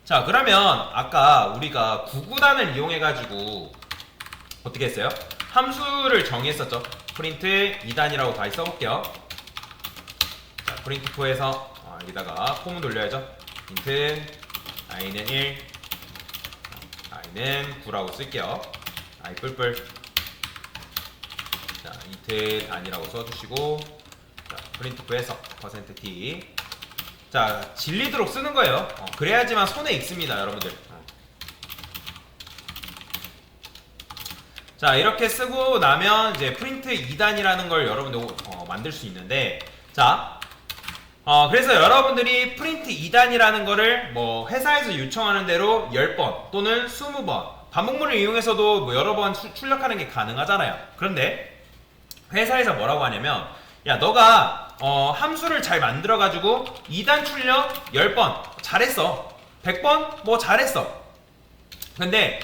자, 그러면 아까 우리가 구구단을 이용해가지고 어떻게 했어요? 함수를 정의했었죠. 프린트 2단이라고 다시 써볼게요. 자, 프린트4에서 여기다가 콤을 돌려야죠. 인트 i는 1, i는 9라고 쓸게요. i 뿔뿔. 자, 인트 단이라고 써주시고, 자, 프린트9에서 %t. 자, 질리도록 쓰는 거예요. 그래야지만 손에 익습니다, 여러분들. 자, 이렇게 쓰고 나면 이제 프린트 2단이라는 걸 여러분들 만들 수 있는데, 자, 그래서 여러분들이 프린트 2단이라는 거를 뭐 회사에서 요청하는 대로 10번 또는 20번 반복문을 이용해서도 뭐 여러 번 출력하는 게 가능하잖아요. 그런데 회사에서 뭐라고 하냐면, 야, 너가 함수를 잘 만들어가지고 2단 출력 10번 잘했어. 100번 뭐 잘했어. 근데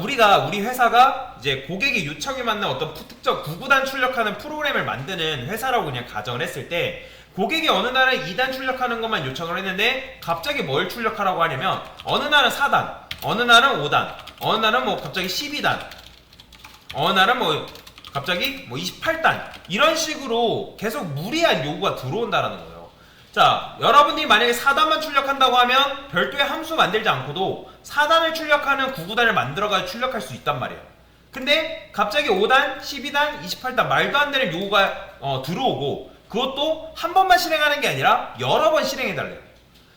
우리 회사가 이제 고객의 요청에 맞는 어떤 특정 구구단 출력하는 프로그램을 만드는 회사라고 그냥 가정을 했을 때, 고객이 어느 날은 2단 출력하는 것만 요청을 했는데 갑자기 뭘 출력하라고 하냐면, 어느 날은 4단, 어느 날은 5단, 어느 날은 뭐 갑자기 12단, 어느 날은 뭐 갑자기 뭐 28단, 이런 식으로 계속 무리한 요구가 들어온다라는 거예요. 자, 여러분들이 만약에 4단만 출력한다고 하면 별도의 함수 만들지 않고도 4단을 출력하는 구구단을 만들어가지고 출력할 수 있단 말이에요. 근데 갑자기 5단, 12단, 28단 말도 안 되는 요구가 들어오고, 그것도 한 번만 실행하는 게 아니라 여러 번 실행해달래요.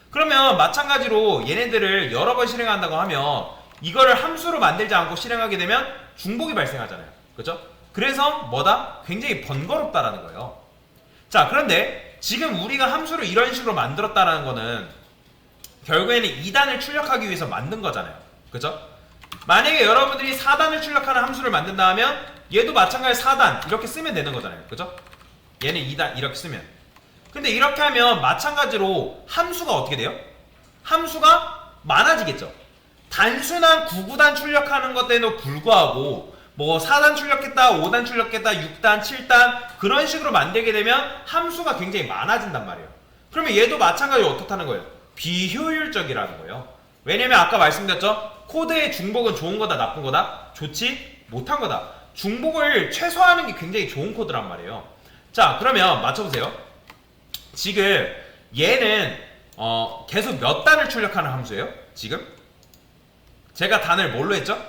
그러면 마찬가지로 얘네들을 여러 번 실행한다고 하면 이거를 함수로 만들지 않고 실행하게 되면 중복이 발생하잖아요. 그렇죠? 그래서 뭐다? 굉장히 번거롭다라는 거예요. 자, 그런데 지금 우리가 함수를 이런 식으로 만들었다라는 거는 결국에는 2단을 출력하기 위해서 만든 거잖아요. 그죠? 만약에 여러분들이 4단을 출력하는 함수를 만든다 하면 얘도 마찬가지로 4단 이렇게 쓰면 되는 거잖아요. 그죠? 얘는 2단 이렇게 쓰면. 근데 이렇게 하면 마찬가지로 함수가 어떻게 돼요? 함수가 많아지겠죠. 단순한 9구단 출력하는 것에도 불구하고 뭐 4단 출력했다, 5단 출력했다, 6단, 7단 그런 식으로 만들게 되면 함수가 굉장히 많아진단 말이에요. 그러면 얘도 마찬가지로 어떻다는 거예요? 비효율적이라는 거예요. 왜냐면 아까 말씀드렸죠? 코드의 중복은 좋은 거다, 나쁜 거다? 좋지 못한 거다. 중복을 최소화하는 게 굉장히 좋은 코드란 말이에요. 자, 그러면 맞춰보세요. 지금 얘는 계속 몇 단을 출력하는 함수예요? 지금? 제가 단을 뭘로 했죠?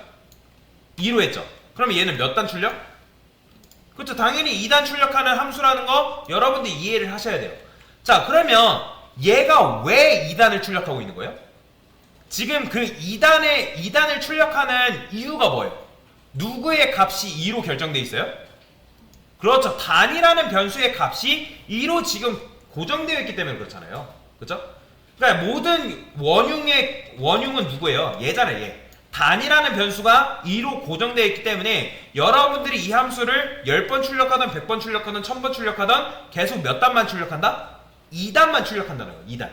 2로 했죠. 그럼 얘는 몇 단 출력? 그렇죠. 당연히 2단 출력하는 함수라는 거 여러분들이 이해를 하셔야 돼요. 자, 그러면 얘가 왜 2단을 출력하고 있는 거예요? 지금 그 2단을 출력하는 이유가 뭐예요? 누구의 값이 2로 결정돼 있어요? 그렇죠. 단이라는 변수의 값이 2로 지금 고정되어 있기 때문에 그렇잖아요. 그렇죠? 그러니까 모든 원흉은 누구예요? 얘잖아요. 얘. 단이라는 변수가 2로 고정되어 있기 때문에 여러분들이 이 함수를 10번 출력하든 100번 출력하든 1000번 출력하든 계속 몇 단만 출력한다? 2단만 출력한다는 거예요. 2단.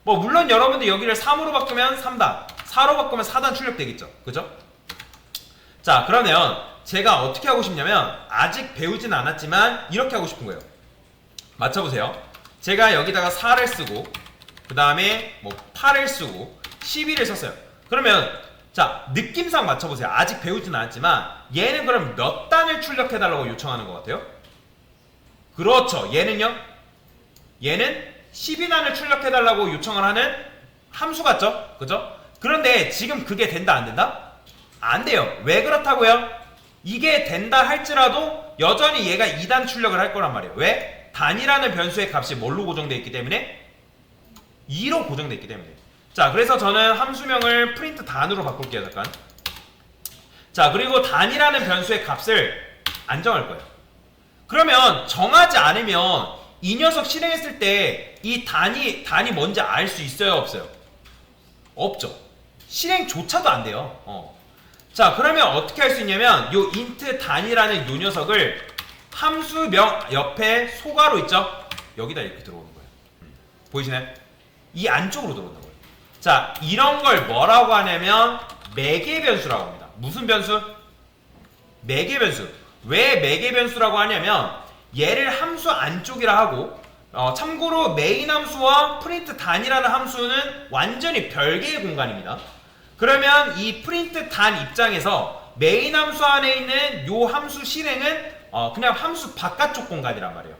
뭐 물론 여러분들 여기를 3으로 바꾸면 3단, 4로 바꾸면 4단 출력되겠죠. 그죠? 자, 그러면 제가 어떻게 하고 싶냐면, 아직 배우진 않았지만 이렇게 하고 싶은 거예요. 맞춰보세요. 제가 여기다가 4를 쓰고 그 다음에 뭐 8을 쓰고 12를 썼어요. 그러면 자, 느낌상 맞춰보세요. 아직 배우진 않았지만 얘는 그럼 몇 단을 출력해달라고 요청하는 것 같아요? 그렇죠. 얘는요? 얘는 12단을 출력해달라고 요청을 하는 함수 같죠? 그죠? 그런데 지금 그게 된다 안 된다? 안 돼요. 왜 그렇다고요? 이게 된다 할지라도 여전히 얘가 2단 출력을 할 거란 말이에요. 왜? 단이라는 변수의 값이 뭘로 고정되어 있기 때문에? 2로 고정되어 있기 때문에. 자, 그래서 저는 함수명을 프린트 단으로 바꿀게요. 잠깐. 자, 그리고 단이라는 변수의 값을 안 정할 거예요. 그러면 정하지 않으면 이 녀석 실행했을 때 이 단이 뭔지 알 수 있어요? 없어요? 없죠. 실행조차도 안 돼요. 자, 그러면 어떻게 할 수 있냐면 요 int 단이라는 요 녀석을 함수명 옆에 소괄호 있죠? 여기다 이렇게 들어오는 거예요. 보이시나요? 이 안쪽으로 들어오는 거예요. 자, 이런 걸 뭐라고 하냐면 매개 변수라고 합니다. 무슨 변수? 매개 변수. 왜 매개 변수라고 하냐면 얘를 함수 안쪽이라 하고 참고로 메인 함수와 프린트 단이라는 함수는 완전히 별개의 공간입니다. 그러면 이 프린트 단 입장에서 메인 함수 안에 있는 요 함수 실행은 그냥 함수 바깥쪽 공간이란 말이에요.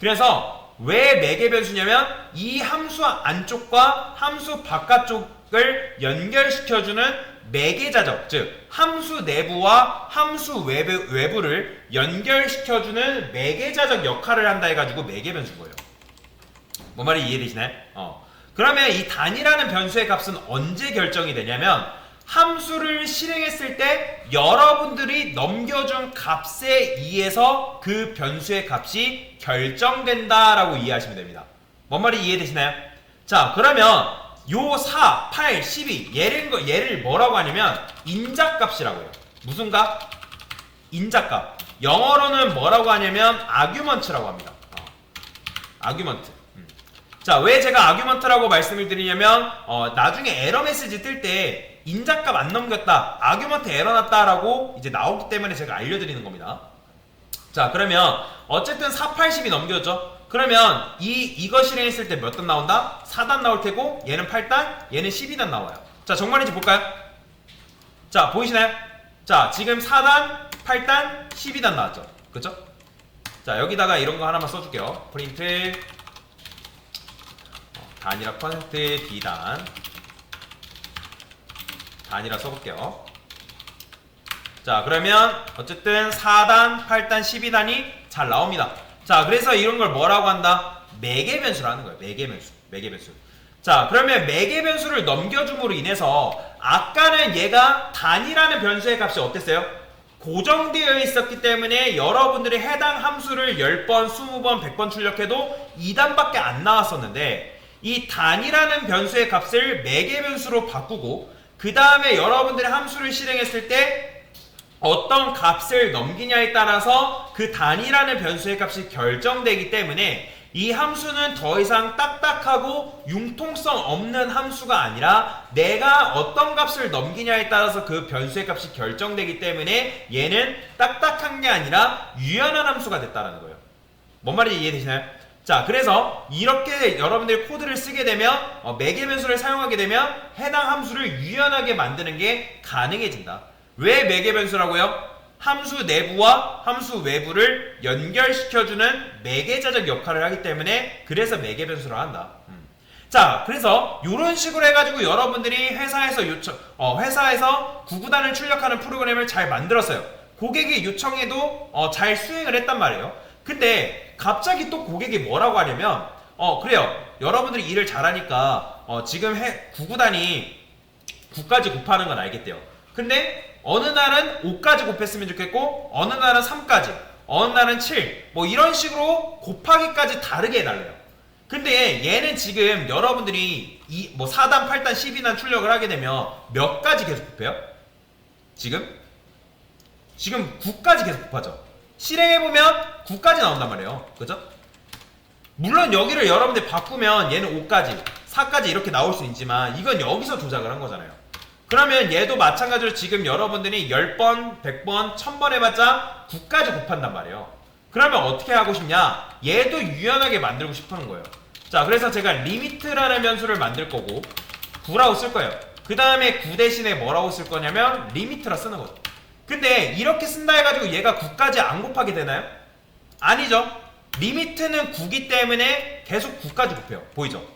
그래서 왜 매개 변수냐면 이 함수 안쪽과 함수 바깥쪽을 연결시켜주는 매개자적, 즉 함수 내부와 함수 외부를 연결시켜주는 매개자적 역할을 한다 해가지고 매개 변수인 거예요. 뭔 말이 이해되시나요? 그러면 이 단이라는 변수의 값은 언제 결정이 되냐면 함수를 실행했을 때 여러분들이 넘겨준 값에 의해서 그 변수의 값이 결정된다라고 이해하시면 됩니다. 뭔 말이 이해되시나요? 자, 그러면 요 4, 8, 12 얘를 뭐라고 하냐면 인자값이라고 해요. 무슨 값? 인자값. 영어로는 뭐라고 하냐면 아규먼트라고 합니다. 아규먼트. 자, 왜 제가 아규먼트라고 말씀을 드리냐면 나중에 에러 메시지 뜰 때 인자값 안 넘겼다, 아규먼트 에러 났다라고 이제 나오기 때문에 제가 알려드리는 겁니다. 자, 그러면 어쨌든 4, 8, 10이 넘겨졌죠? 그러면 이거 실행했을 때 몇 단 나온다? 4단 나올 테고 얘는 8단, 얘는 12단 나와요. 자, 정말인지 볼까요? 자, 보이시나요? 자, 지금 4단, 8단, 12단 나왔죠? 그쵸? 자, 여기다가 이런 거 하나만 써줄게요. 프린트 단이라 퍼센트 B단 단이라 써볼게요. 자, 그러면 어쨌든 4단, 8단, 12단이 잘 나옵니다. 자, 그래서 이런 걸 뭐라고 한다? 매개 변수라는 거예요. 매개 변수. 매개 변수. 자, 그러면 매개 변수를 넘겨줌으로 인해서 아까는 얘가 단이라는 변수의 값이 어땠어요? 고정되어 있었기 때문에 여러분들이 해당 함수를 10번, 20번, 100번 출력해도 2단밖에 안 나왔었는데 이 단이라는 변수의 값을 매개 변수로 바꾸고 그 다음에 여러분들이 함수를 실행했을 때 어떤 값을 넘기냐에 따라서 그 단이라는 변수의 값이 결정되기 때문에 이 함수는 더 이상 딱딱하고 융통성 없는 함수가 아니라 내가 어떤 값을 넘기냐에 따라서 그 변수의 값이 결정되기 때문에 얘는 딱딱한 게 아니라 유연한 함수가 됐다는 거예요. 뭔 말인지 이해되시나요? 자, 그래서 이렇게 여러분들이 코드를 쓰게 되면 매개 변수를 사용하게 되면 해당 함수를 유연하게 만드는 게 가능해진다. 왜 매개 변수라고요? 함수 내부와 함수 외부를 연결시켜주는 매개자적 역할을 하기 때문에 그래서 매개 변수로 한다. 자, 그래서 이런 식으로 해가지고 여러분들이 회사에서 구구단을 출력하는 프로그램을 잘 만들었어요. 고객이 요청해도 잘 수행을 했단 말이에요. 근데 갑자기 또 고객이 뭐라고 하냐면 그래요, 여러분들이 일을 잘하니까 지금 구구단이 9까지 곱하는 건 알겠대요. 근데 어느 날은 5까지 곱했으면 좋겠고 어느 날은 3까지, 어느 날은 7, 뭐 이런 식으로 곱하기까지 다르게 해달래요. 근데 얘는 지금 여러분들이 4단, 8단, 12단 출력을 하게 되면 몇 가지 계속 곱해요? 지금 9까지 계속 곱하죠. 실행해보면 9까지 나온단 말이에요. 그죠? 물론 여기를 여러분들 바꾸면 얘는 5까지, 4까지 이렇게 나올 수 있지만 이건 여기서 조작을 한 거잖아요. 그러면 얘도 마찬가지로 지금 여러분들이 10번, 100번, 1000번 해봤자 9까지 곱한단 말이에요. 그러면 어떻게 하고 싶냐? 얘도 유연하게 만들고 싶은 거예요. 자, 그래서 제가 리미트라는 변수를 만들 거고 9라고 쓸 거예요. 그 다음에 9 대신에 뭐라고 쓸 거냐면 리미트라 쓰는 거죠. 근데 이렇게 쓴다 해가지고 얘가 9까지 안 곱하게 되나요? 아니죠. 리미트는 9기 때문에 계속 9까지 곱해요. 보이죠?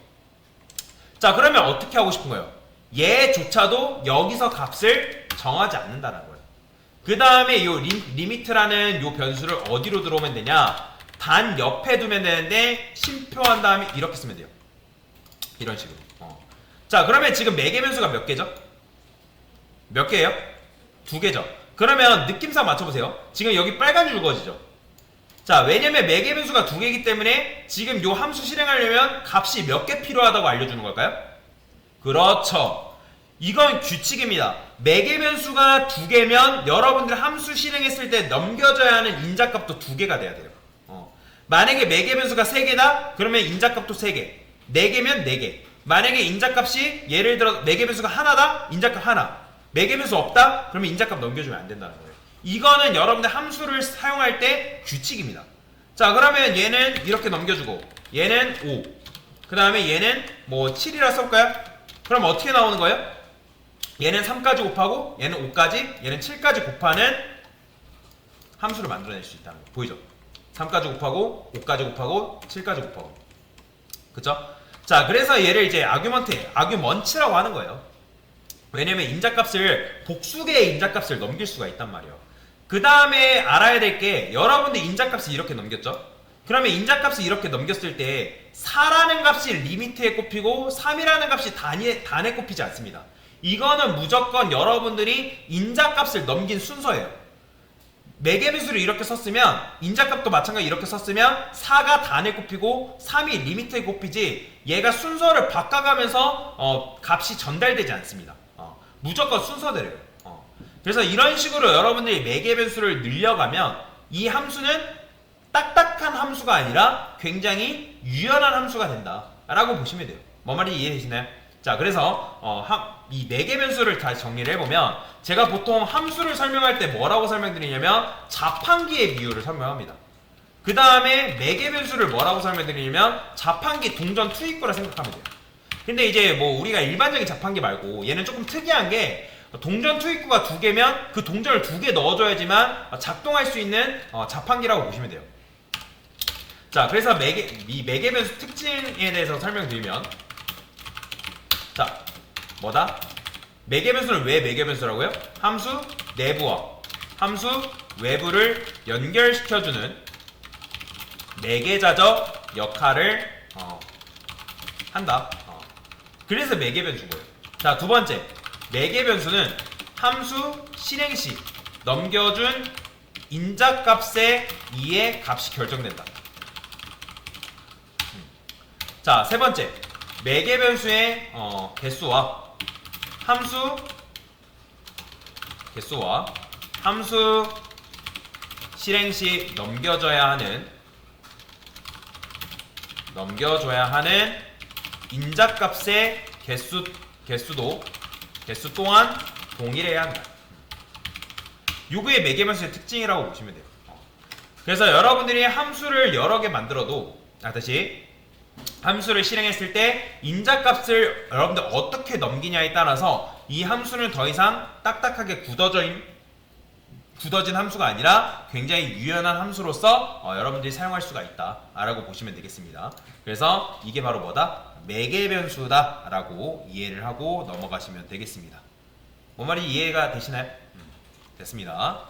자, 그러면 어떻게 하고 싶은 거예요? 얘조차도 여기서 값을 정하지 않는다는 거예요. 그 다음에 이 리미트라는 요 변수를 어디로 들어오면 되냐? 단 옆에 두면 되는데 심표한 다음에 이렇게 쓰면 돼요. 이런 식으로. 자, 그러면 지금 매개 변수가 몇 개죠? 몇 개예요? 2개죠. 그러면 느낌상 맞춰보세요. 지금 여기 빨간 줄 그어지죠? 자, 왜냐면 매개 변수가 2개이기 때문에 지금 요 함수 실행하려면 값이 몇 개 필요하다고 알려주는 걸까요? 그렇죠. 이건 규칙입니다. 매개 변수가 2개면 여러분들 함수 실행했을 때 넘겨져야 하는 인자값도 2개가 돼야 돼요. 만약에 매개 변수가 3개다? 그러면 인자값도 3개. 4개면 4개. 만약에 인자값이 예를 들어 매개 변수가 하나다? 인자값 하나. 매개 변수 없다? 그러면 인자값 넘겨주면 안 된다는 거예요. 이거는 여러분들 함수를 사용할 때 규칙입니다. 자, 그러면 얘는 이렇게 넘겨주고 얘는 5, 그 다음에 얘는 뭐 7이라 써볼까요? 그럼 어떻게 나오는 거예요? 얘는 3까지 곱하고 얘는 5까지 얘는 7까지 곱하는 함수를 만들어낼 수 있다는 거 보이죠? 3까지 곱하고 5까지 곱하고 7까지 곱하고, 그쵸? 자, 그래서 얘를 이제 아규먼트라고 하는 거예요. 왜냐면 인자값을 복수개의 인자값을 넘길 수가 있단 말이에요. 그 다음에 알아야 될 게, 여러분들 인자값을 이렇게 넘겼죠? 그러면 인자값을 이렇게 넘겼을 때 4라는 값이 리미트에 꼽히고 3이라는 값이 단에 꼽히지 않습니다. 이거는 무조건 여러분들이 인자값을 넘긴 순서예요. 매개변수를 이렇게 썼으면 인자값도 마찬가지 이렇게 썼으면 4가 단에 꼽히고 3이 리미트에 꼽히지, 얘가 순서를 바꿔가면서 값이 전달되지 않습니다. 무조건 순서대로예요. 그래서 이런 식으로 여러분들이 매개변수를 늘려가면 이 함수는 딱딱한 함수가 아니라 굉장히 유연한 함수가 된다 라고 보시면 돼요. 뭔 말인지 이해되시나요? 자, 그래서 이 매개변수를 다시 정리를 해보면, 제가 보통 함수를 설명할 때 뭐라고 설명드리냐면 자판기의 비율을 설명합니다. 그 다음에 매개변수를 뭐라고 설명드리냐면 자판기 동전 투입구라 생각하면 돼요. 근데 이제 뭐 우리가 일반적인 자판기 말고 얘는 조금 특이한 게, 동전 투입구가 2개면 그 동전을 2개 넣어줘야지만 작동할 수 있는 자판기라고 보시면 돼요. 자, 그래서 이 매개변수 특징에 대해서 설명드리면, 자, 뭐다? 매개변수는 왜 매개변수라고요? 함수 내부와 함수 외부를 연결시켜주는 매개자적 역할을 한다. 그래서 매개변수인 거예요. 자, 두 번째, 매개변수는 함수 실행 시 넘겨준 인자값에 의해 값이 결정된다. 자, 세 번째, 매개변수의 개수와 함수 실행 시 넘겨줘야 하는 인자값의 개수 또한 동일해야 한다. 요게 매개변수의 특징이라고 보시면 돼요. 그래서 여러분들이 함수를 여러 개 만들어도, 다시 함수를 실행했을 때 인자값을 여러분들 어떻게 넘기냐에 따라서 이 함수는 더 이상 딱딱하게 굳어진 함수가 아니라 굉장히 유연한 함수로서 여러분들이 사용할 수가 있다 라고 보시면 되겠습니다. 그래서 이게 바로 뭐다? 매개변수다 라고 이해를 하고 넘어가시면 되겠습니다. 뭔 말인지 이해가 되시나요? 됐습니다.